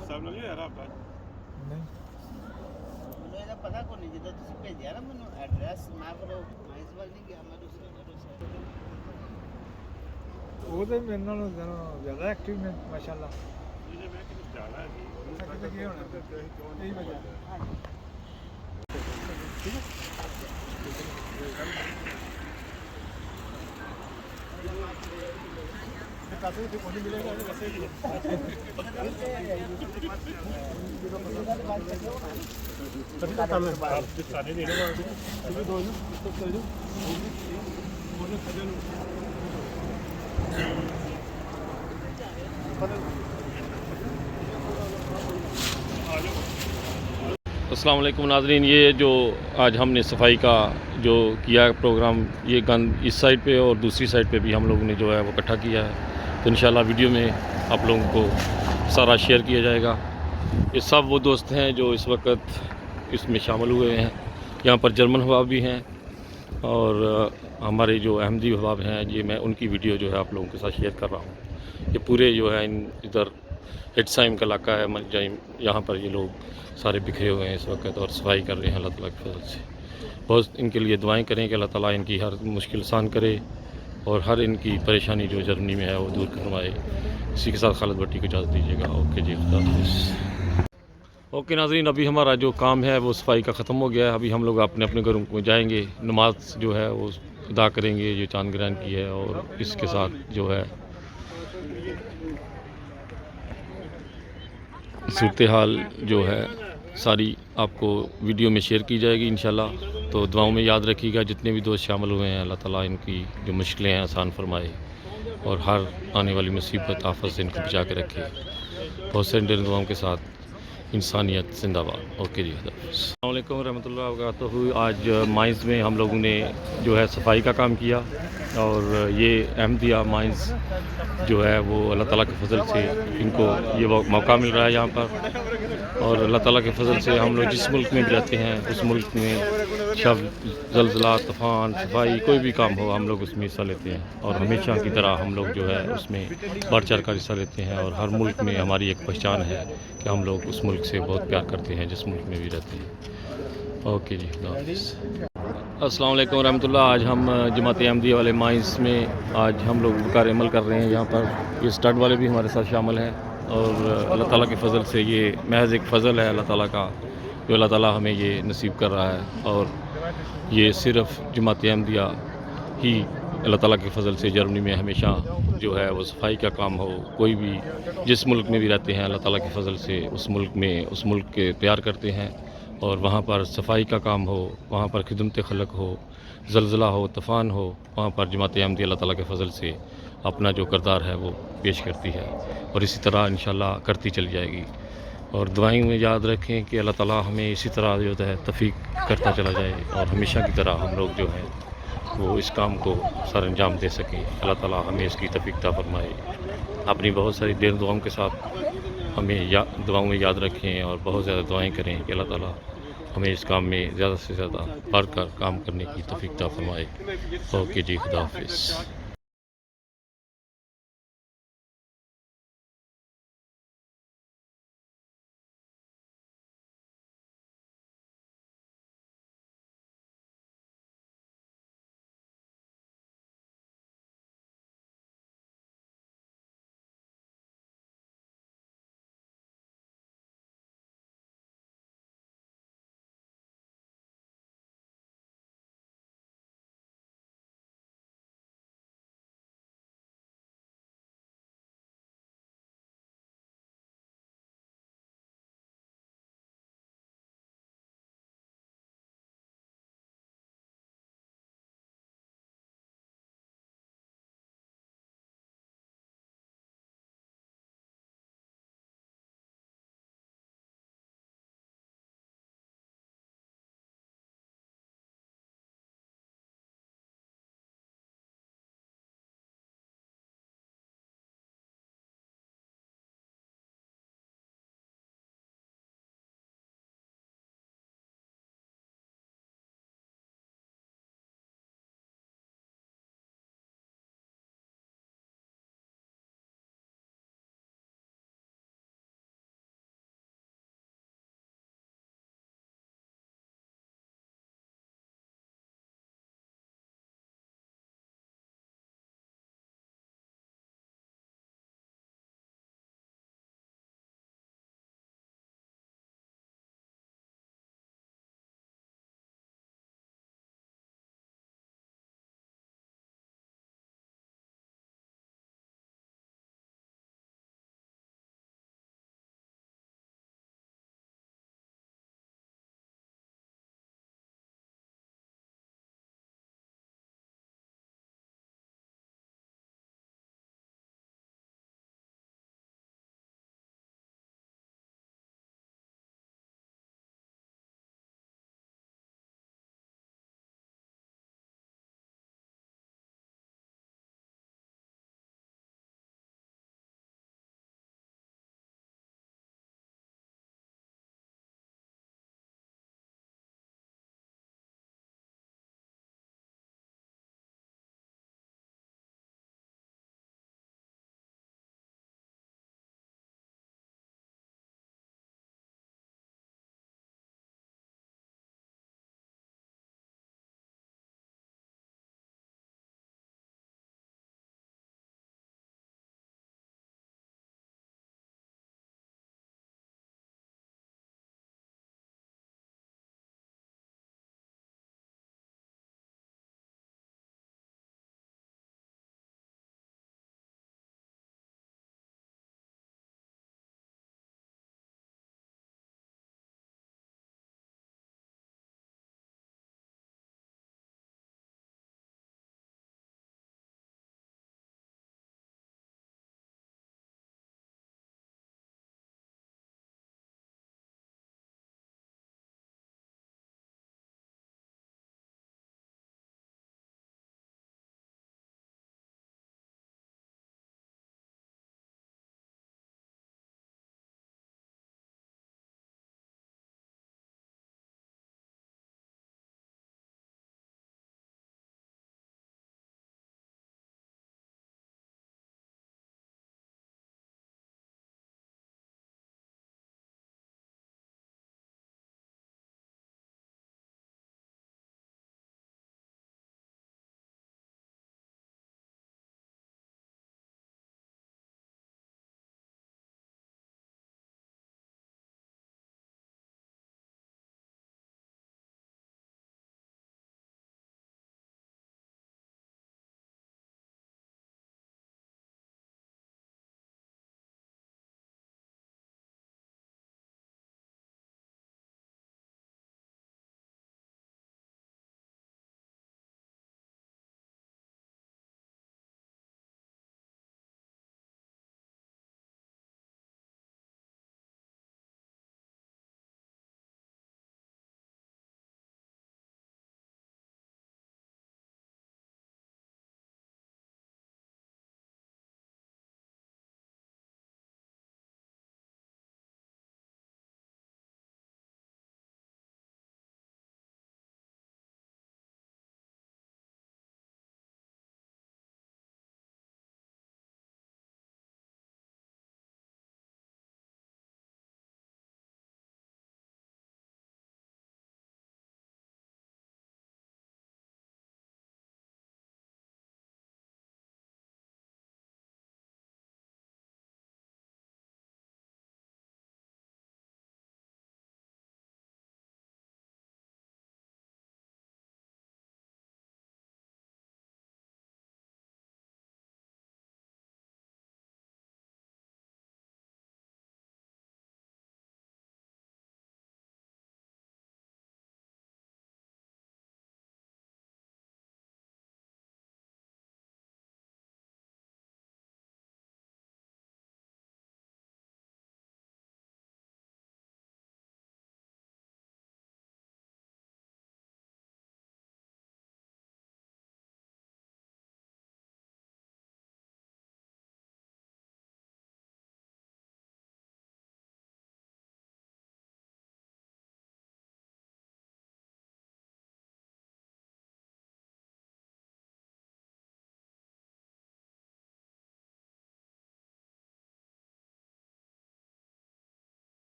ਸਾਹਿਬ ਨਾਲ ਨਹੀਂ ਯਾਰ ਆਪਕਾ ਨਹੀਂ ਮੈਨੂੰ ਇਹਦਾ ਪਤਾ ਕੋਈ ਨਹੀਂ ਜਦੋਂ ਤੁਸੀਂ ਭੇਜਿਆ ਨਾ ਮੈਨੂੰ ਐਡਰੈਸ ਮੈਂ ਫਿਰ ਇਸ ਵਾਰ ਨਹੀਂ ਗਿਆ ਮੈਂ ਦੂਸਰੇ ਉਹ ਤੇ ਮੇਰੇ ਨਾਲੋਂ ਜ਼ਿਆਦਾ ਐਕਟਿਵ ਨੇ ਮਾਸ਼ਾਅੱਲਾ। ਇਹਨੇ ਮੈਂ ਕਿਤੇ ਜਾਣਾ ਹੈ ਕਿਤੇ ਕੀ ਹੋਣਾ ਇਹੀ ਵਜ੍ਹਾ ਕਾਸੇ ਤੇ ਕੋਈ ਮਿਲੇਗਾ ਵੈਸੇ ਹੀ ਆਪ ਦਿਖਾਣੇ ਦੇਣੇ ਵਾਲੇ ਤੁਸੀਂ ਦੋ ਨੂੰ ਤੋਂ ਕਰ ਦਿਓ ਉਹਨੇ ਖੜੇ ਨੂੰ अस्सलाम वालेकुम नाज़रीन, ये जो आज हमने सफाई का जो किया प्रोग्राम, ये गंद इस साइड पे और दूसरी साइड पे भी हम लोगों ने जो है वो इकट्ठा किया है। तो इंशाल्लाह वीडियो में आप लोगों को सारा शेयर किया जाएगा। ये सब वो दोस्त हैं जो इस वक्त इसमें शामिल हुए हैं। यहाँ पर जर्मन हबाब भी हैं और हमारे जो अहमदी हबाब हैं, ये मैं उनकी वीडियो जो है आप लोगों के साथ शेयर कर रहा हूँ। ये पूरे जो है इधर हेडसाइम का इलाका है मलजाइम, यहाँ पर ये लोग सारे बिखरे हुए हैं इस वक्त और सफाई कर रहे हैं अल्लाह ताला की फजल से। बहुत इनके लिए दुआएं करें कि अल्लाह ताला इनकी हर मुश्किल आसान करे और हर इनकी परेशानी जो जर्मनी में है वो दूर करवाए। इसी के साथ खालिद भट्टी को इजाज़त दीजिएगा। ओके जी, खुदा हाफिज़। ओके नाज़रीन, अभी हमारा जो काम है वो सफाई का ख़त्म हो गया है। अभी हम लोग अपने अपने घरों को जाएंगे, नमाज जो है वो अदा करेंगे जो चांद ग्रहण की है, और इसके साथ जो है सूरत हाल जो है सारी आपको वीडियो में शेयर की जाएगी इंशाल्लाह। तो दुआओं में याद रखिएगा, जितने भी दोस्त शामिल हुए हैं, अल्लाह ताला इनकी जो मुश्किलें हैं आसान फरमाए और हर आने वाली मुसीबत आफत से इनको बचा के रखे। बहुत से दुआओं के साथ इंसानियत जिंदाबाद। ओके जी, अस्सलाम वालेकुम रहमतुल्लाहि व बरकातहू। आज माइंस में हम लोगों ने जो है सफाई का काम किया और ये अहमदिया माइंस जो है वो अल्लाह ताला के फजल से इनको ये मौका मिल रहा है यहाँ पर, और अल्लाह ताला के फजल से हम लोग जिस मुल्क में भी रहते हैं उस मुल्क में شب زلزلہ طوفان صفائی کوئی بھی کام ہو ہم لوگ اس میں حصہ لیتے ہیں اور ہمیشہ کی طرح ہم لوگ جو ہے اس میں بڑھ چڑھ کر حصہ لیتے ہیں اور ہر ملک میں ہماری ایک پہچان ہے کہ ہم لوگ اس ملک سے بہت پیار کرتے ہیں جس ملک میں بھی رہتے ہیں. اوکے جی اللہ حافظ. السلام علیکم ورحمۃ اللہ. آج ہم جماعت احمدیہ والے مائنس میں آج ہم لوگ کار عمل کر رہے ہیں. یہاں پر یہ اسٹڈ والے بھی ہمارے ساتھ شامل ہیں اور اللہ تعالیٰ کے فضل سے یہ محض ایک فضل ہے اللہ تعالیٰ کا جو اللہ تعالیٰ ہمیں یہ نصیب کر رہا ہے. اور یہ صرف جماعت احمدیہ ہی اللہ تعالیٰ کے فضل سے جرمنی میں ہمیشہ جو ہے وہ صفائی کا کام ہو کوئی بھی جس ملک میں بھی رہتے ہیں اللہ تعالیٰ کے فضل سے اس ملک کے پیار کرتے ہیں اور وہاں پر صفائی کا کام ہو وہاں پر خدمت خلق ہو زلزلہ ہو طوفان ہو وہاں پر جماعت احمدیہ اللہ تعالیٰ کے فضل سے اپنا جو کردار ہے وہ پیش کرتی ہے اور اسی طرح انشاءاللہ کرتی چلی جائے گی. اور دعائیں میں یاد رکھیں کہ اللہ تعالیٰ ہمیں اسی طرح جو ہے توفیق کرتا چلا جائے اور ہمیشہ کی طرح ہم لوگ جو ہیں وہ اس کام کو سر انجام دے سکیں. اللہ تعالیٰ ہمیں اس کی توفیق عطا فرمائے. اپنی بہت ساری دیر دعاؤں کے ساتھ ہمیں دعاؤں میں یاد رکھیں اور بہت زیادہ دعائیں کریں کہ اللہ تعالیٰ ہمیں اس کام میں زیادہ سے زیادہ بڑھ کر کام کرنے کی توفیق عطا فرمائے. اوکے جی خدا حافظ.